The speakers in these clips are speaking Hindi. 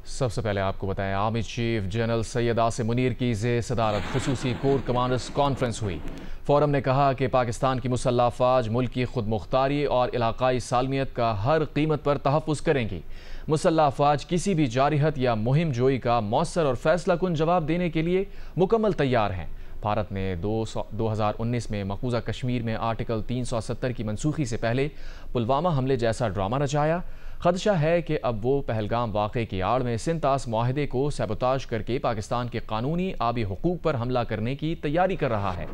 सबसे पहले आपको बताएं, army chief general Syed Asim Munir की ज़ेर-ए-सदारत खुसूसी कोर कमांडर्स कॉन्फ्रेंस हुई। फोरम ने कहा कि पाकिस्तान की मुसल्लह अफ़वाज मुल्क की खुद मुख्तारी और इलाकाई सालमियत का हर कीमत पर तहफ़्फ़ुज़ करेंगी। मुसल्लह अफ़वाज किसी भी जारिहत या मुहिम जोई का मौसर और फैसला कुन जवाब देने के लिए मुकम्मल तैयार हैं। भारत ने 2019 में मकबूजा कश्मीर में आर्टिकल 370 की मनसूखी से पहले पुलवामा हमले जैसा ड्रामा रचाया। खदशा है कि अब वो पहलगाम वाक़े की आड़ में सिंतास माहिदे को सबोताज करके पाकिस्तान के कानूनी आबी हुकूक पर हमला करने की तैयारी कर रहा है।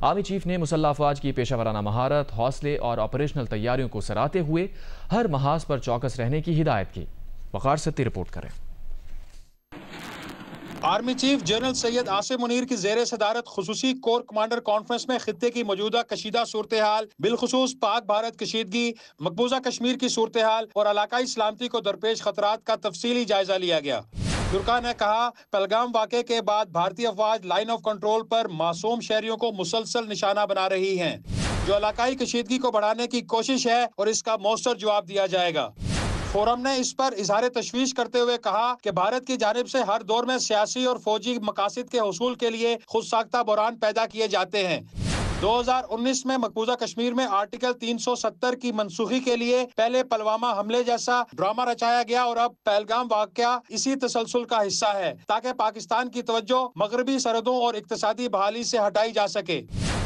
आर्मी चीफ ने मुसल्लह अफ़वाज की पेशा वराना महारत, हौसले और ऑपरेशनल तैयारियों को सराहते हुए हर महाज पर चौकस रहने की हिदायत की। वक़ार सत्ती रिपोर्ट करें। Army chief general Syed Asim Munir की ज़ेर सदारत खुसूसी कोर कमांडर कॉन्फ्रेंस में खित्ते की मौजूदा कशीदा सूरत हाल, बिलखुसूस पाक भारत कशीदगी, मकबूजा कश्मीर की सूरत हाल और इलाकाई सलामती को दरपेश खतरात का तफसीली जायजा लिया गया। तुर्का ने कहा, पहलगाम वाक़े के बाद भारतीय अफवाज लाइन ऑफ कंट्रोल पर मासूम शहरियों को मुसलसल निशाना बना रही हैं, जो इलाकाई कशीदगी को बढ़ाने की कोशिश है और इसका मौसर जवाब दिया जाएगा। फोरम ने इस पर इजहार तशवीश करते हुए कहा कि भारत की जानिब से हर दौर में सियासी और फौजी मकासद के हसूल के लिए खुद साख्ता बहरान पैदा किए जाते हैं। 2019 में मकबूजा कश्मीर में आर्टिकल 370 की मनसूखी के लिए पहले पुलवामा हमले जैसा ड्रामा रचाया गया और अब पहलगाम वाक़या इसी तसलसल का हिस्सा है, ताकि पाकिस्तान की तवज्जो मगरबी सरहदों और इक्तिसादी बहाली से हटाई जा सके।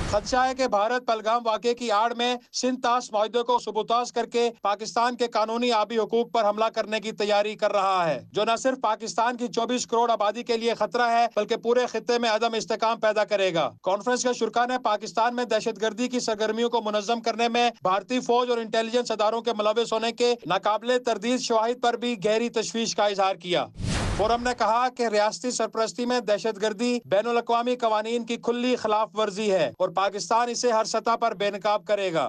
खदशा है कि भारत पहलगाम वाक़े की आड़ में सिंतास माहिदे को सबूताज करके पाकिस्तान के कानूनी आबी हुकूक पर हमला करने की तैयारी कर रहा है, जो न सिर्फ पाकिस्तान की 24 करोड़ आबादी के लिए खतरा है बल्कि पूरे खित्ते में अदम इस्तेकाम पैदा करेगा। कॉन्फ्रेंस के शुरा ने पाकिस्तान में दहशतगर्दी की सरगर्मियों को मुनज़्ज़म करने में भारतीय फौज और इंटेलिजेंस अदारों के मुलविस होने के नाकाबिले तरदीद शवाहिद पर भी गहरी तशवीश का इजहार किया। फोरम ने कहा कि रियासती सरपरस्ती में दहशतगर्दी बैनुल अक़वामी कवानीन की खुली खिलाफ वर्जी है और पाकिस्तान इसे हर सतह पर बेनकाब करेगा।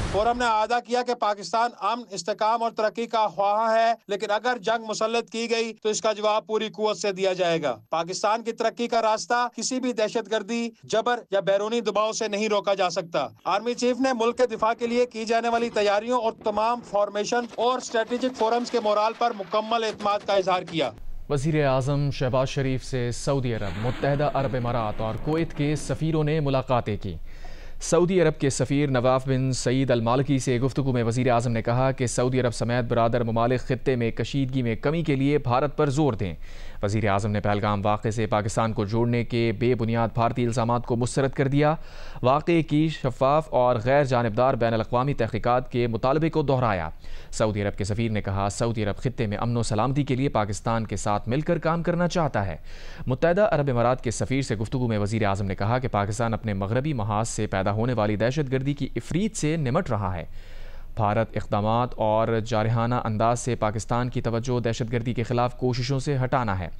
फोरम ने आदा किया कि पाकिस्तान अमन, इस्तेकाम और तरक्की का ख्वाह है, लेकिन अगर जंग मुसल्लत की गई तो इसका जवाब पूरी कुव्वत से दिया जाएगा। पाकिस्तान की तरक्की का रास्ता किसी भी दहशतगर्दी, जबर या बैरूनी दबाव से नहीं रोका जा सकता। आर्मी चीफ ने मुल्क के दिफा के लिए की जाने वाली तैयारियों और तमाम फॉर्मेशन और स्ट्रेटेजिक फोरम्स के मोराल पर मुकम्मल एतमाद का इजहार किया। वज़ीर आज़म शहबाज शरीफ से सऊदी अरब, मुत्तहदा अरब इमारात और कुवैत के सफ़ीरों ने मुलाकातें की। सऊदी अरब के सफ़ीर नवाफ बिन सईद अल मालिकी से गुफ्तगू में वज़ीर आज़म ने कहा कि सऊदी अरब समेत बरादर ममालिक खित्ते में कशीदगी में कमी के लिए भारत पर जोर दें। वज़ीर आज़म ने पहलगाम वाक़े से पाकिस्तान को जोड़ने के बेबुनियाद भारतीय इल्ज़ामात को मुस्तरद कर दिया। वाक़े की शफाफ और गैर जानिबदार बैनुल अक़वामी तहक़ीक़ात के मुतालबे को दोहराया। सऊदी अरब के सफ़ीर ने कहा, सऊदी अरब खित्ते में अमन व सलामती के लिए पाकिस्तान के साथ मिलकर काम करना चाहता है। मुत्तहदा अरब इमारात के सफ़ीर से गुफ्तगू में वज़ीर आज़म ने कहा कि पाकिस्तान अपने मगरबी महाज से पैदा होने वाली दहशतगर्दी की इफ़रीत से निमट रहा है। भारत इक़दामात और जारहाना अंदाज से पाकिस्तान की तवज्जो दहशतगर्दी के खिलाफ कोशिशों से हटाना है।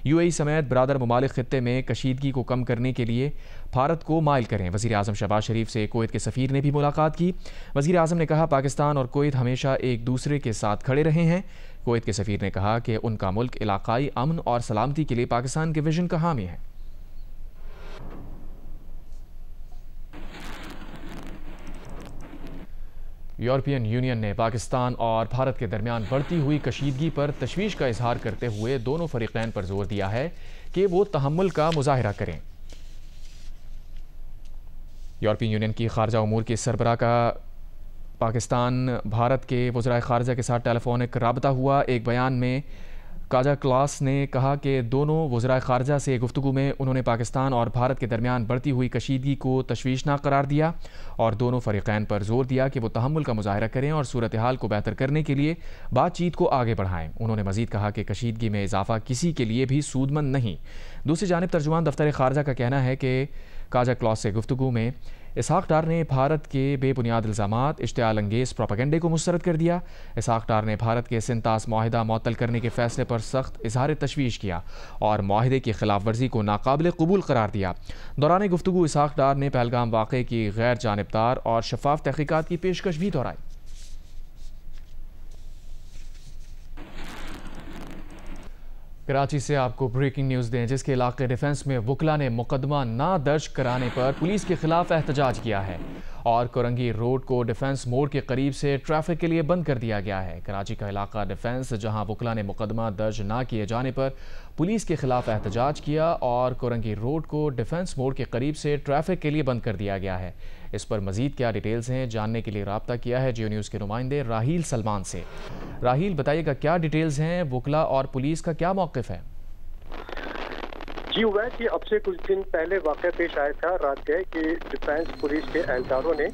UAE समेत बरादर ममालिक खित्ते में कशीदगी को कम करने के लिए भारत को माइल करें। वज़ीर आज़म शहबाज शरीफ से कुवैत के सफ़ीर ने भी मुलाकात की। वज़ीर आज़म ने कहा, पाकिस्तान और कुवैत हमेशा एक दूसरे के साथ खड़े रहे हैं। कुवैत के सफ़ीर ने कहा कि उनका मुल्क इलाकाई अमन और सलामती के लिए पाकिस्तान के विजन का हामी है। यूरोपियन यूनियन ने पाकिस्तान और भारत के दरमियान बढ़ती हुई कशीदगी पर तशवीश का इजहार करते हुए दोनों फरीक़ैन पर जोर दिया है कि वो तहम्मुल का मुजाहिरा करें। यूरोपियन यूनियन की खारजा उमूर के सरबराह का पाकिस्तान भारत के वज़राए खारजा के साथ टेलीफोनिक राबता हुआ। एक बयान में काजा क्लास ने कहा कि दोनों वज़राए खारजा से गुफ्तगू में उन्होंने पाकिस्तान और भारत के दरमियान बढ़ती हुई कशीदगी को तशवीशनाक करार दिया और दोनों फरीक़ैन पर जोर दिया कि वो तहम्मुल का मुजाहिरा करें और सूरत हाल को बेहतर करने के लिए बातचीत को आगे बढ़ाएं। उन्होंने मज़ीद कहा कि कशीदगी में इजाफा किसी के लिए भी सूदमंद नहीं। दूसरी जानिब तर्जुमान दफ्तर खारजा का कहना है कि काजा क्लॉस से गुफ्तगू में इसहाक डार ने भारत के बेबुनियाद इल्ज़ामात, इश्तियाल अंगेज़ प्रोपेगेंडे को मुस्तरद कर दिया। इसहाक डार ने भारत के सिंतास माहिदा मुअत्तल करने के फैसले पर सख्त इजहार तशवीश किया और माहिदे की खिलाफ वर्जी को नाकाबिल कबूल करार दिया। दौरान गुफ्तगू इसहाक डार ने पहलगाम वाक़े की गैर जानिबदार और शफाफ तहक़ीक़ात की पेशकश भी दोहराई। कराची से आपको ब्रेकिंग न्यूज़ दें, जिसके इलाके डिफेंस में वकला ने मुकदमा ना दर्ज कराने पर पुलिस के खिलाफ एहतजाज किया है और कोरंगी रोड को डिफेंस मोड़ के करीब से ट्रैफिक के लिए बंद कर दिया गया है। कराची का इलाका डिफेंस, जहां वुकला ने मुकदमा दर्ज न किए जाने पर पुलिस के खिलाफ एहतजाज किया और कोरंगी रोड को डिफेंस मोड़ के करीब से ट्रैफिक के लिए बंद कर दिया गया है। इस पर मजीद क्या डिटेल्स हैं, जानने के लिए रब्ता किया है जियो न्यूज़ के नुमाइंदे राहील सलमान से। राहील, बताइएगा क्या डिटेल्स हैं, वुकला और पुलिस का क्या मौक़िफ़ है? जी उवैस, ये अब से कुछ दिन पहले वाक़या पेश आया था रात गए कि डिफेंस पुलिस के एहलकारों ने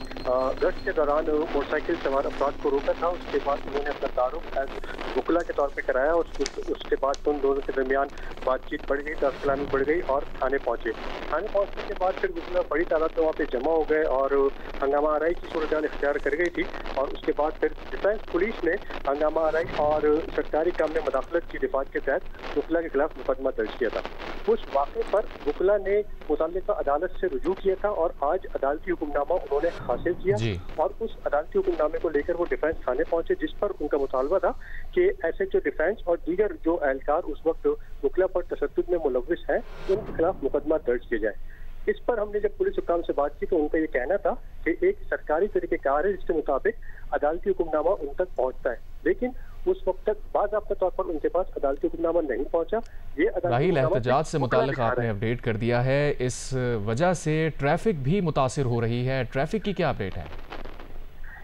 गश्त के दौरान मोटरसाइकिल सवार अफराद को रोका था। उसके बाद उन्होंने अपना तारुफ वुकला के तौर पे कराया और उसके बाद उन दोनों के दरमियान बातचीत बढ़ गई, दस्तकलामी बढ़ गई और थाने पहुंचे। थाने पहुंचने के बाद फिर वुकला बड़ी तादाद में वहाँ पे जमा हो गए और हंगामा आराई की सूरत इख्तियार कर गई थी। और उसके बाद फिर डिफेंस पुलिस ने हंगामा आराई और सरकारी काम में मदाखलत की दिफात के तहत वुकला के खिलाफ मुकदमा दर्ज किया था। उस वाक़े पर वुकला ने मुतल्लिका अदालत से रुजू किया था और आज अदालती हुक्मनामा उन्होंने हासिल किया और उस अदालती हुक्मनामे को लेकर वो डिफेंस थाने पहुंचे, जिस पर उनका मुतालबा था कि ऐसे जो डिफेंस और दीगर जो एहलकार उस वक्त वुकला पर तशद्दुद में मुलव्विस हैं उनके खिलाफ मुकदमा दर्ज किया जाए। इस पर हमने जब पुलिस हुक्काम से बात की तो उनका ये कहना था कि एक सरकारी तरीक़ेकार है जिसके मुताबिक अदालती हुक्मनामा उन तक पहुंचता है, लेकिन उस वक्त तक बाज़ाब्ता तौर पर उनके पास अदालती हुक्मनामा नहीं पहुंचा। ये राहील, एहतजाज से मुताल्लिक़ आपने अपडेट कर दिया है, इस वजह से ट्रैफिक भी मुतासिर हो रही है। ट्रैफिक की क्या अपडेट है?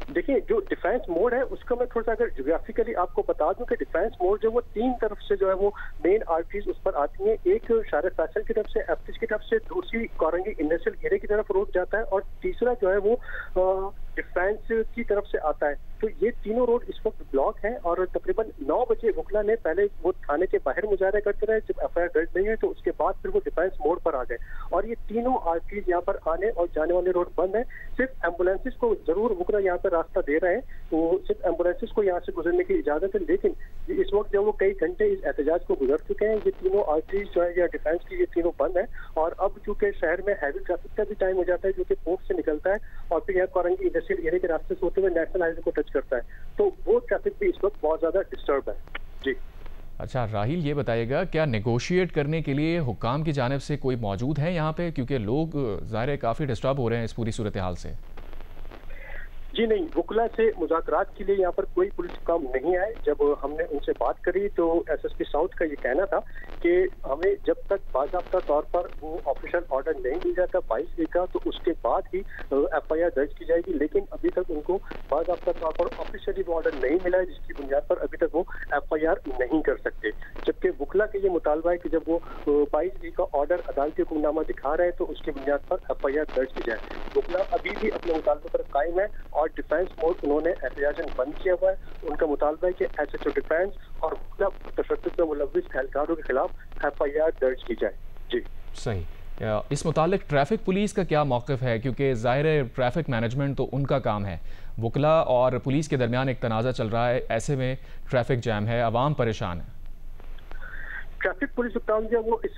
देखिए, जो डिफेंस मोड है उसका मैं थोड़ा सा अगर ज्योग्राफिकली आपको बता दूं कि डिफेंस मोड जो वो तीन तरफ से जो है वो मेन आर्टरीज उस पर आती हैं। एक शारे फैसल की तरफ से, एफटिस की तरफ से, दूसरी कोरंगी इंडस्ट्रियल एरिया की तरफ रोड जाता है और तीसरा जो है वो डिफेंस की तरफ से आता है। तो ये तीनों रोड इस वक्त ब्लॉक हैं और तकरीबन 9 बजे वुकला ने पहले वो थाने के बाहर मुजाहरा करते रहे, जब एफआईआर दर्ज नहीं हुई तो उसके बाद फिर वो डिफेंस मोड पर आ गए और ये तीनों आर्टरीज यहाँ पर आने और जाने वाले रोड बंद है। सिर्फ एम्बुलेंसेज को जरूर वुकला यहाँ पर रास्ता दे रहे हैं, तो सिर्फ एम्बुलेंसेज को यहाँ से गुजरने की इजाजत है, लेकिन इस वक्त जब वो कई घंटे इस एहतजाज को गुजर चुके हैं, ये तीनों आर्टरीज जो है या डिफेंस की ये तीनों बंद है। और अब चूंकि शहर में हैवी ट्रैफिक का भी टाइम हो जाता है जो कि पोर्ट से निकलता है और फिर यहाँ कोरंगी इंडस्ट्रियल एरिया के रास्ते से होते हुए नेशनल हाईवे को टच करता है, तो वो ट्रैफिक भी इस वक्त बहुत ज्यादा डिस्टर्ब है। जी अच्छा राहील, ये बताइएगा क्या नेगोशिएट करने के लिए हुक्काम की जानिब से कोई मौजूद है यहाँ पे, क्योंकि लोग ज़ाहिर है काफ़ी डिस्टर्ब हो रहे हैं इस पूरी सूरत हाल से? जी नहीं, वुकला से मुज़ाकरात के लिए यहाँ पर कोई पुलिस हुक्काम नहीं आए। जब हमने उनसे बात करी तो एसएसपी साउथ का ये कहना था कि हमें जब तक बाज़ाब्ता तौर पर वो ऑफिशियल ऑर्डर नहीं मिल जाता 22 का तो उसके बाद ही एफआईआर दर्ज की जाएगी, लेकिन अभी तक उनको बाज़ाब्ता तौर पर ऑफिशियली वो ऑर्डर नहीं मिला है, जिसकी बुनियाद पर अभी तक वो एफआईआर नहीं कर सकते। जबकि वुकला के ये मुतालबा है कि जब वो 22 का ऑर्डर अदालती हुक्मनामा दिखा रहे हैं तो उसकी बुनियाद पर एफआईआर दर्ज की जाए। वुकला अभी भी अपने मुतालबे पर कायम है और डिफेंस मोड उन्होंने एहतजाजन बंद किया हुआ है। उनका मुतालबा है कि एसएचओ डिफेंस और तशद्दुद में मुलव्विस एहलकारों के खिलाफ एफआईआर दर्ज की जाए। जी सही। इस मुतालिक ट्रैफिक पुलिस का क्या मौक़िफ़ है, क्योंकि ज़ाहिर है ट्रैफिक मैनेजमेंट तो उनका काम है, वुकला और पुलिस के दरमियान एक तनाज़ा चल रहा है, ऐसे में ट्रैफिक जैम है, आवाम परेशान है। ट्रैफिक पुलिस हुक्काम जो वो इस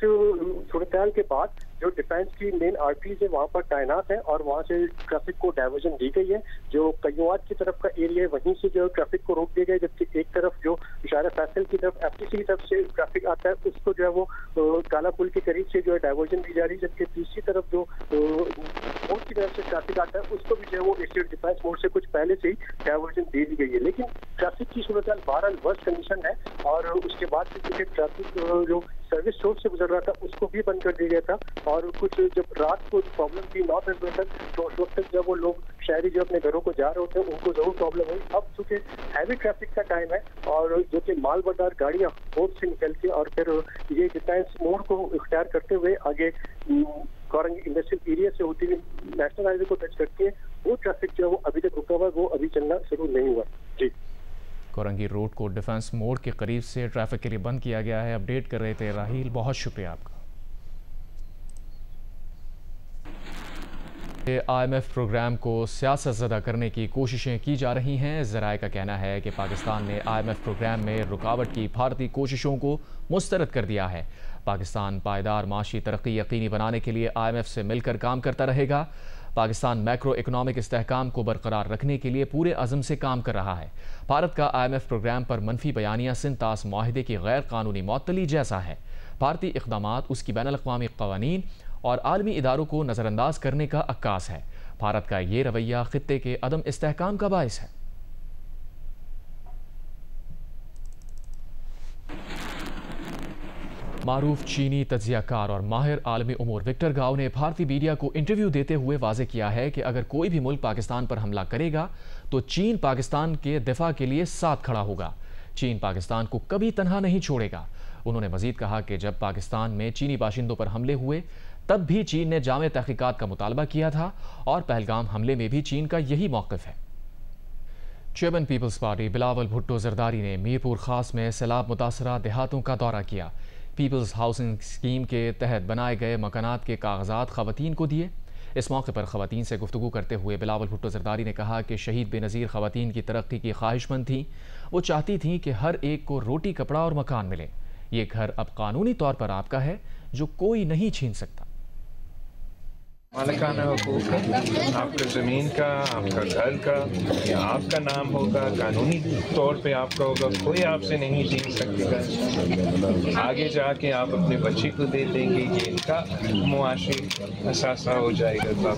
सूरत के बाद जो डिफेंस की मेन आर्टरीज है वहाँ पर तैनात है और वहाँ से ट्रैफिक को डाइवर्जन दी गई है। जो कयूआत की तरफ का एरिया है वहीं से जो ट्रैफिक को रोक दिया गया है, जबकि एक तरफ जो इशारा फैसल की तरफ एफटीसी की तरफ से ट्रैफिक आता है उसको जो है वो काला पुल के करीब से जो है डाइवर्जन दी जा रही है, जबकि तीसरी तरफ जो मोड की तरफ से ट्रैफिक आता है उसको भी जो है वो एशियड डिफेंस मोड से कुछ पहले से ही डाइवर्जन दे दी गई है। लेकिन ट्रैफिक की सूरत बहरहाल वर्स्ट कंडीशन है और उसके बाद से ट्रैफिक जो सर्विस रोड से गुजर रहा था उसको भी बंद कर दिया गया था और कुछ जब रात को प्रॉब्लम थी 9 बजे तक तो उस वक्त तक जब वो लोग शहरी जो अपने घरों को जा रहे होते हैं उनको जरूर प्रॉब्लम हुई। अब चूंकि हैवी ट्रैफिक का टाइम है और जो कि माल बर्दार गाड़ियां पोर्ट से निकल के और फिर ये डिफेंस मोड को इख्तियार करते हुए आगे कोरंगी इंडस्ट्रियल एरिया से होती हुई नेशनल हाईवे को टच करती है, वो ट्रैफिक जो है वो अभी तक रुका हुआ है, वो अभी चलना शुरू नहीं हुआ। जी कोरंगी रोड को डिफेंस मोड के करीब से ट्रैफिक के लिए बंद किया गया है। अपडेट कर रहे थे राहील, बहुत शुक्रिया आपका। IMF प्रोग्राम को सियासत ज़दा करने की कोशिशें की जा रही हैं। ज़राए का कहना है कि पाकिस्तान ने IMF प्रोग्राम में रुकावट की भारतीय कोशिशों को मुस्तरद कर दिया है। पाकिस्तान पायदार माशी तरक्की यकीनी बनाने के लिए IMF से मिलकर काम करता रहेगा। पाकिस्तान मैक्रो इकनॉमिक इस्तेहकाम को बरकरार रखने के लिए पूरे अज़म से काम कर रहा है। भारत का IMF प्रोग्राम पर मनफी बयानिया सिंतास माहिदे की गैर कानूनी मअतली जैसा है। भारतीय इक़दामात उसकी बैनुल अक़वामी क़वानीन और आलमी इदारों को नज़रअंदाज करने का अक्कास है। भारत का ये रवैया खित्ते के अदम इस्तेहकाम का बायस है। मारूफ चीनी तज्जियाकार और माहिर आलमी उमूर विक्टर गाओ ने भारतीय मीडिया को इंटरव्यू देते हुए वाजे किया है कि अगर कोई भी मुल्क पाकिस्तान पर हमला करेगा तो चीन पाकिस्तान के दिफा के लिए साथ खड़ा होगा। चीन पाकिस्तान को कभी तन्हा नहीं छोड़ेगा। उन्होंने मजीद कहा कि जब पाकिस्तान में चीनी बाशिंदों पर हमले हुए तब भी चीन ने जामे तहकीकात का मुतालबा किया था और पहलगाम हमले में भी चीन का यही मौक़िफ़ है। Chairman Peoples Party Bilawal Bhutto Zardari ने मीरपुर खास में सैलाब मुतासरा देहातों का दौरा किया। पीपल्स हाउसिंग स्कीम के तहत बनाए गए मकानात के कागजात खवातीन को दिए। इस मौके पर खवातीन से गुफ्तगू करते हुए बिलावल भुट्टो जरदारी ने कहा कि शहीद बेनज़ीर खवातीन की तरक्की की ख्वाहिशमंद थीं। वो चाहती थीं कि हर एक को रोटी, कपड़ा और मकान मिले। ये घर अब कानूनी तौर पर आपका है, जो कोई नहीं छीन सकता। मालिकाना हुकूक है, आपका ज़मीन का, आपका घर का, या आपका नाम होगा, कानूनी तौर पे आपका होगा, कोई आपसे नहीं छीन सकेगा। आगे जाके आप अपने बच्चे को दे देंगे, ये इनका मुआशी असासा हो जाएगा।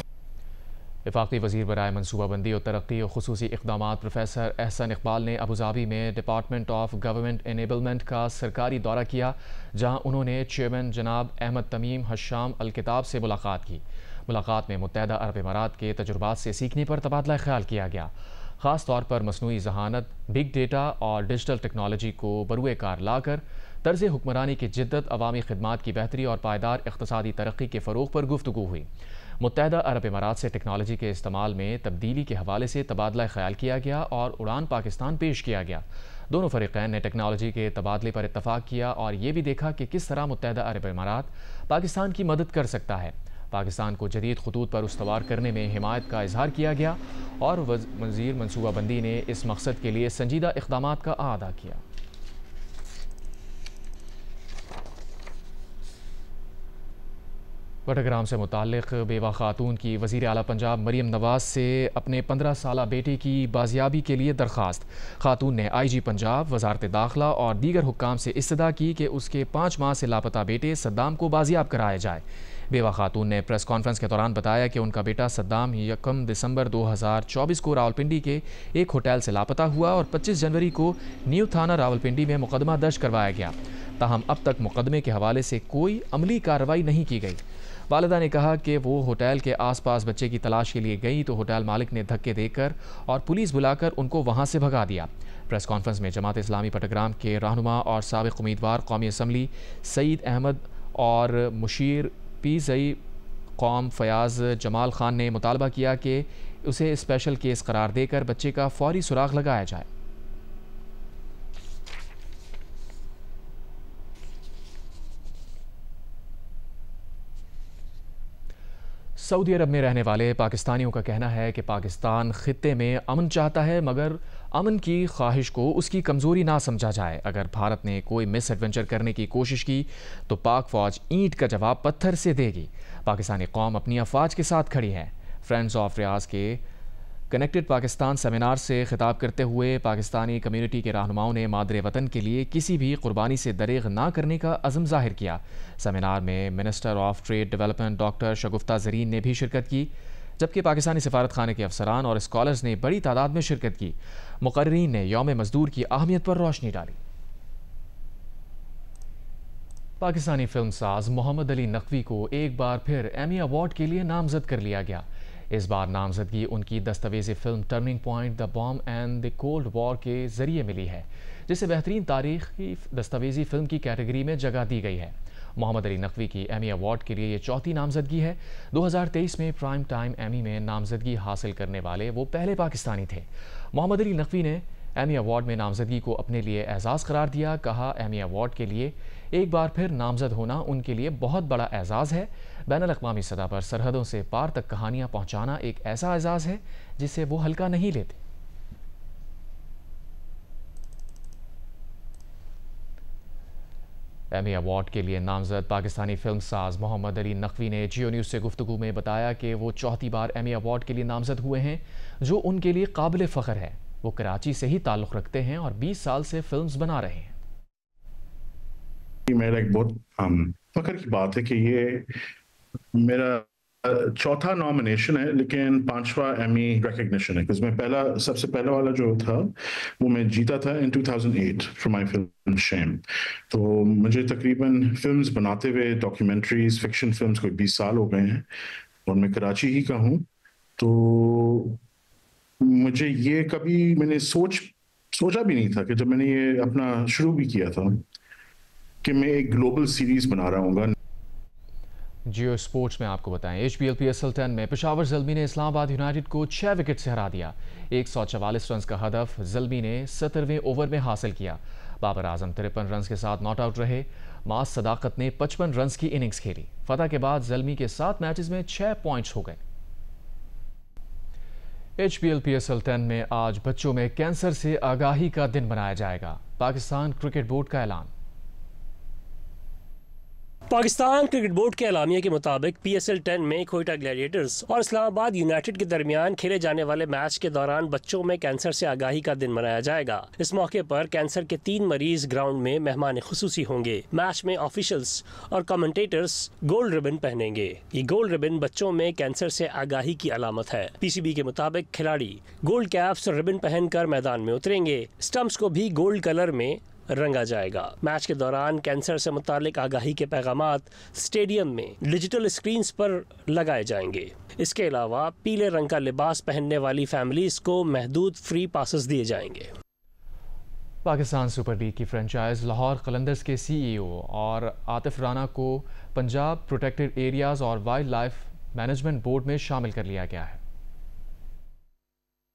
वफाकी वज़ीर बराए मनसूबाबंदी और तरक्की और खुसूसी इक़दामात प्रोफेसर एहसन इकबाल ने अबूधाबी में डिपार्टमेंट ऑफ गवर्नमेंट एनेबलमेंट का सरकारी दौरा किया, जहाँ उन्होंने चेयरमैन जनाब अहमद तमीम हशाम अल किताब से मुलाकात की। मुलाकात में मुत्तहदा अरब इमारात के तजुर्बात से सीखने पर तबादला ख्याल किया गया। ख़ास तौर पर मसनूई ज़हानत, बिग डेटा और डिजिटल टेक्नोलॉजी को बरूए कार लाकर तर्ज़ हुक्मरानी की जिद्दत, अवामी खिदमात की बेहतरी और पायदार इक़्तिसादी तरक्की के फ़रोग़ पर गुफ्तगू हुई। मुत्तहदा अरब इमारात से टेक्नोलॉजी के इस्तेमाल में तब्दीली के हवाले से तबादला ख्याल किया गया और उड़ान पाकिस्तान पेश किया गया। दोनों फ़रीक़ैन ने टेक्नोलॉजी के तबादले पर इत्तफ़ाक़ किया और ये भी देखा कि किस तरह मुत्तहदा अरब इमारात पाकिस्तान की मदद कर सकता है। पाकिस्तान को जदीद खतूत पर उस्तवार करने में हिमायत का इजहार किया गया और वज़ीर मनसूबाबंदी ने इस मकसद के लिए संजीदा इक़दामात का आदा किया। बटग्राम से मुताल्लिक़ बेवा खातून की वज़ीर आला पंजाब मरीम नवाज़ से अपने 15 साला बेटे की बाजियाबी के लिए दरख्वास्त। खातून ने IG पंजाब, वज़ारत दाखिला और दीगर हुक्काम से इस्तदा की कि उसके 5 माह से लापता बेटे सद्दाम को बाजियाब कराया जाए। बेवा खातून ने प्रेस कॉन्फ्रेंस के दौरान बताया कि उनका बेटा सद्दाम 1 दिसंबर 2024 को रावलपिंडी के एक होटल से लापता हुआ और 25 जनवरी को न्यू थाना रावलपिंडी में मुकदमा दर्ज करवाया गया। ताहम अब तक मुकदमे के हवाले से कोई अमली कार्रवाई नहीं की गई। वालिदा ने कहा कि वो होटल के आसपास बच्चे की तलाश के लिए गई तो होटल मालिक ने धक्के देकर और पुलिस बुलाकर उनको वहां से भगा दिया। प्रेस कॉन्फ्रेंस में जमात इस्लामी बटग्राम के रहनुमा और साबिक़ उम्मीदवार कौमी असम्बली सईद अहमद और मुशीर पीज़ई कौम फयाज़ जमाल खान ने मुतालबा किया कि उसे स्पेशल केस करार देकर बच्चे का फौरी सुराग लगाया जाए। सऊदी अरब में रहने वाले पाकिस्तानियों का कहना है कि पाकिस्तान खित्ते में अमन चाहता है, मगर अमन की ख्वाहिश को उसकी कमज़ोरी ना समझा जाए। अगर भारत ने कोई मिस एडवेंचर करने की कोशिश की तो पाक फ़ौज ईंट का जवाब पत्थर से देगी। पाकिस्तानी कौम अपनी अफवाज के साथ खड़ी है। फ्रेंड्स ऑफ रियाज के कनेक्टेड पाकिस्तान सेमिनार से खिताब करते हुए पाकिस्तानी कम्युनिटी के रहनुमाओं ने मादरे वतन के लिए किसी भी कुर्बानी से दरेग ना करने का अज़म ज़ाहिर किया। सेमिनार में minister of trade development doctor Shagufta Zareen ने भी शिरकत की, जबकि पाकिस्तानी सफारत खाने के अफसरान और स्कॉलर्स ने बड़ी तादाद में शिरकत की। मुकर्रीन ने यौम मज़दूर की अहमियत पर रोशनी डाली। पाकिस्तानी फिल्म साज मोहम्मद अली नकवी को एक बार फिर एमी अवार्ड के लिए नामजद कर लिया गया। इस बार नामजदगी उनकी दस्तावेज़ी film turning point the bomb and the cold war के ज़रिए मिली है, जिसे बेहतरीन तारीख़ी दस्तावेज़ी फ़िल्म की कैटेगरी में जगह दी गई है। मोहम्मद अली नकवी की एमी अवार्ड के लिए ये चौथी नामजदगी है। 2023 में प्राइम टाइम एमी में नामजदगी हासिल करने वाले वो पहले पाकिस्तानी थे। मोहम्मद अली नकवी ने एमी अवार्ड में नामजदगी को अपने लिए एजाज़ करार दिया। कहा, एमी अवार्ड के लिए एक बार फिर नामजद होना उनके लिए बहुत बड़ा एजाज़ है। बैनुल अक़वामी सतह पर सरहदों से पार तक कहानियाँ पहुँचाना एक ऐसा एजाज़ है जिसे वो हल्का नहीं लेते। एमी अवार्ड के लिए नामजद पाकिस्तानी फिल्म साज मोहम्मद अली नकवी ने जियो न्यूज़ से गुफ्तगू में बताया कि वो चौथी बार एमी अवार्ड के लिए नामजद हुए हैं, जो उनके लिए काबिल फ़ख्र है। वो कराची से ही ताल्लुक़ रखते हैं और 20 साल से फिल्म्स बना रहे हैं। मेरा एक बहुत फ़ख्र की बात है कि ये मेरा चौथा नॉमिनेशन है, लेकिन पांचवा एमी रिकग्निशन है, क्योंकि सबसे पहला वाला जो था वो मैं जीता था इन 2008 फॉर माय फिल्म शेम। तो मुझे तकरीबन फिल्म्स बनाते हुए, डॉक्यूमेंट्रीज, फिक्शन फिल्म्स, कोई 20 साल हो गए हैं, और मैं कराची ही का हूँ। तो मुझे ये कभी मैंने सोचा भी नहीं था कि जब मैंने ये अपना शुरू भी किया था कि मैं एक ग्लोबल सीरीज बना रहा हूँ। जियो स्पोर्ट्स में आपको बताएं, HBL PSL 10 में पेशावर ज़ल्मी ने इस्लामाबाद यूनाइटेड को 6 विकेट से हरा दिया। 144 रन का हदफ ज़ल्मी ने 17वें ओवर में हासिल किया। बाबर आजम 53 रन के साथ नॉट आउट रहे। मास सदाकत ने 55 रन की इनिंग्स खेली। फतह के बाद ज़ल्मी के 7 मैचेस में 6 पॉइंट्स हो गए। HBL PSL 10 में आज बच्चों में कैंसर से आगाही का दिन मनाया जाएगा। पाकिस्तान क्रिकेट बोर्ड का ऐलान। पाकिस्तान क्रिकेट बोर्ड के एलामिया के मुताबिक PSL 10 में कोयटा ग्लैडिएटर्स और इस्लामाबाद यूनाइटेड के दरमियान खेले जाने वाले मैच के दौरान बच्चों में कैंसर से आगाही का दिन मनाया जाएगा। इस मौके पर कैंसर के 3 मरीज ग्राउंड में मेहमान खुसूसी होंगे। मैच में ऑफिशियल्स और कमेंटेटर्स गोल्ड रिबन पहनेंगे। ये गोल्ड रिबन बच्चों में कैंसर से आगाही की अलामत है। PCB के मुताबिक खिलाड़ी गोल्ड कैप्स और रिबन पहनकर मैदान में उतरेंगे। स्टंप्स को भी गोल्ड कलर में रंगा जाएगा। मैच के दौरान कैंसर से मुतालिक आगाही के पैगामात स्टेडियम में डिजिटल स्क्रीन्स पर लगाए जाएंगे। इसके अलावा पीले रंग का लिबास पहनने वाली फैमिलीज को महदूद फ्री पासेस दिए जाएंगे। पाकिस्तान सुपर लीग की फ्रेंचाइज लाहौर कलंदर्स के CEO और आतिफ राना को पंजाब प्रोटेक्टेड एरियाज और वाइल्ड लाइफ मैनेजमेंट बोर्ड में शामिल कर लिया गया है।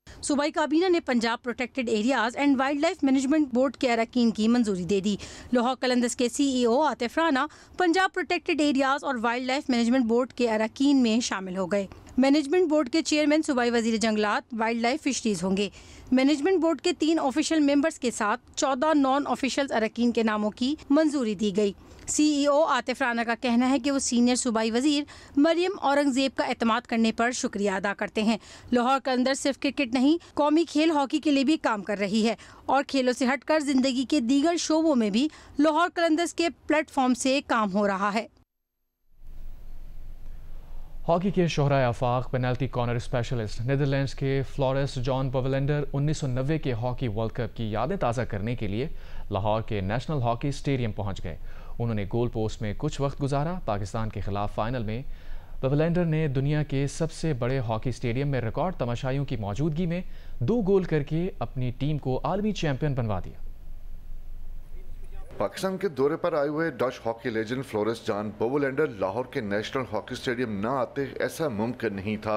सूबाई काबीना ने Punjab protected areas and wild life management board के अरकान की मंजूरी दे दी। लाहौर कलंदर्स के CEO Atif Rana Punjab protected areas और वाइल्ड लाइफ मैनेजमेंट बोर्ड के अरकान में शामिल हो गए। मैनेजमेंट बोर्ड के चेयरमैन सूबाई वजीर जंगलात वाइल्ड लाइफ फिशरीज होंगे। मैनेजमेंट बोर्ड के 3 ऑफिशियल मेंबर्स के साथ 14 नॉन ऑफिशियल अरकान के नामों की मंजूरी दी गई। CEO आतिफ राना का कहना है कि वो सीनियर सूबाई वजीर मरियम औरंगजेब का एतमाद करने पर शुक्रिया अदा करते हैं। लाहौर कलंदर्स सिर्फ क्रिकेट नहीं, कौमी खेल हॉकी के लिए भी काम कर रही है और खेलों से हटकर जिंदगी के दीगर शोबों में भी लाहौर कलंदर्स के प्लेटफॉर्म से काम हो रहा है। हॉकी के शोहरा आफाक पेनल्टी कॉर्नर स्पेशलिस्ट नीदरलैंड्स के फ्लोरेस जॉन बवलेंडर 1990 के हॉकी वर्ल्ड कप की यादें ताज़ा करने के लिए लाहौर के नेशनल हॉकी स्टेडियम पहुंच गए। उन्होंने गोल पोस्ट में कुछ वक्त गुजारा। पाकिस्तान के खिलाफ फाइनल में बवलेंडर ने दुनिया के सबसे बड़े हॉकी स्टेडियम में रिकॉर्ड तमाशाइयों की मौजूदगी में 2 गोल करके अपनी टीम को आलमी चैंपियन बनवा दिया। पाकिस्तान के दौरे पर आए हुए Dutch hockey legend Floris Jan Bovelander Lahore के नेशनल हॉकी स्टेडियम न आते ऐसा मुमकिन नहीं था।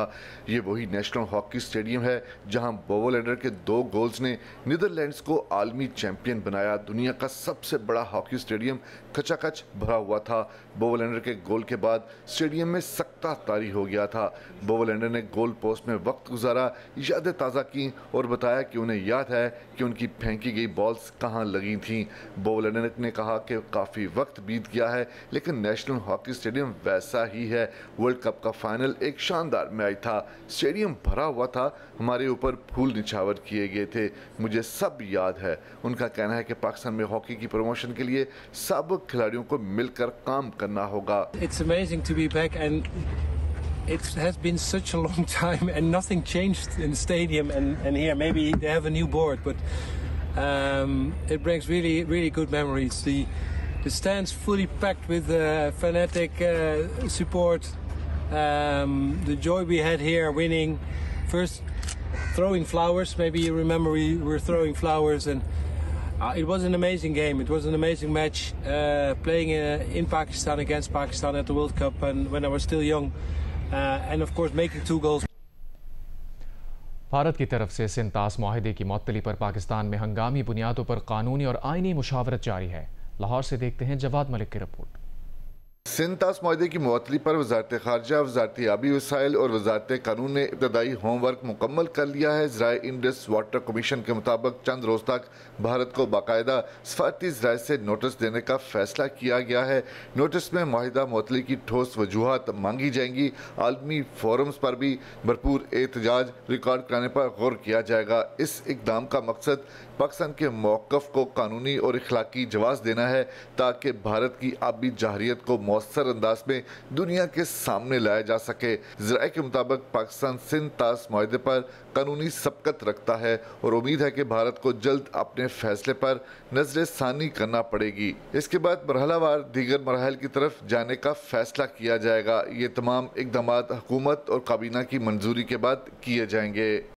ये वही नेशनल हॉकी स्टेडियम है जहां बवलेंडर के 2 गोल्स ने नीदरलैंड्स को आलमी चैंपियन बनाया। दुनिया का सबसे बड़ा हॉकी स्टेडियम खचाखच भरा हुआ था। बवलेंडर के गोल के बाद स्टेडियम में सख्ता तारी हो गया था। बवलेंडर ने गोल पोस्ट में वक्त गुजारा, यादें ताज़ा की और बताया कि उन्हें याद है कि उनकी फेंकी गई बॉल्स कहाँ लगी थीं। बवलेंडर ने कहा कि काफ़ी वक्त बीत गया है लेकिन नेशनल हॉकी स्टेडियम वैसा ही है। वर्ल्ड कप का फाइनल एक शानदार मैच था। स्टेडियम भरा हुआ था, हमारे ऊपर फूल निछावर किए गए थे, मुझे सब याद है। उनका कहना है कि पाकिस्तान में हॉकी की प्रमोशन के लिए सब खिलाड़ियों को मिलकर काम करना होगा। It's amazing to be back and it has been such a long time and nothing changed in the stadium and here maybe they have a new board but it brings really good memories. The stands fully packed with fanatic support. The joy we had here winning, first throwing flowers, maybe you remember we were throwing flowers and it was an amazing game. It was an amazing match playing in Pakistan against Pakistan at the World Cup and when I was still young and of course making 2 goals. Bharat की तरफ से सिंतास माहिदे की मुअत्तली पर पाकिस्तान में हंगामी बुनियादों पर कानूनी और आईनी मुशावरत जारी है। लाहौर से देखते हैं जवाद मलिक की रिपोर्ट। सिंतास माहिदे की मुअत्तली पर वजारत खारजा, वजारत आबी वसाइल और वजारत कानून ने इब्तदाई होमवर्क मुकम्मल कर लिया है। ज़राए इंडस वाटर कमीशन के मुताबिक चंद रोज़ तक भारत को बाकायदा सफारती ज़राए से नोटिस देने का फैसला किया गया है। नोटिस में माहिदा मुअत्तली की ठोस वजूहात मांगी जाएंगी। आलमी फोरम्स पर भी भरपूर एहतजाज रिकॉर्ड कराने पर गौर किया जाएगा। इस इकदाम का मकसद पाकिस्तान के मौक़िफ़ को कानूनी और इखलाकी जवाज़ देना है ताकि भारत की आबी जहरियत को मौसर मौसर अंदाज में दुनिया के सामने लाया जा सके। ज़राए के मुताबिक पाकिस्तान सिंध तास मुआहदे पर कानूनी सबकत रखता है और उम्मीद है कि भारत को जल्द अपने फैसले पर नजरसानी करना पड़ेगी। इसके बाद मरहलावार दीगर मराहल की तरफ जाने का फैसला किया जाएगा। ये तमाम इकदाम हुकूमत और काबीना की मंजूरी के बाद किए जाएंगे।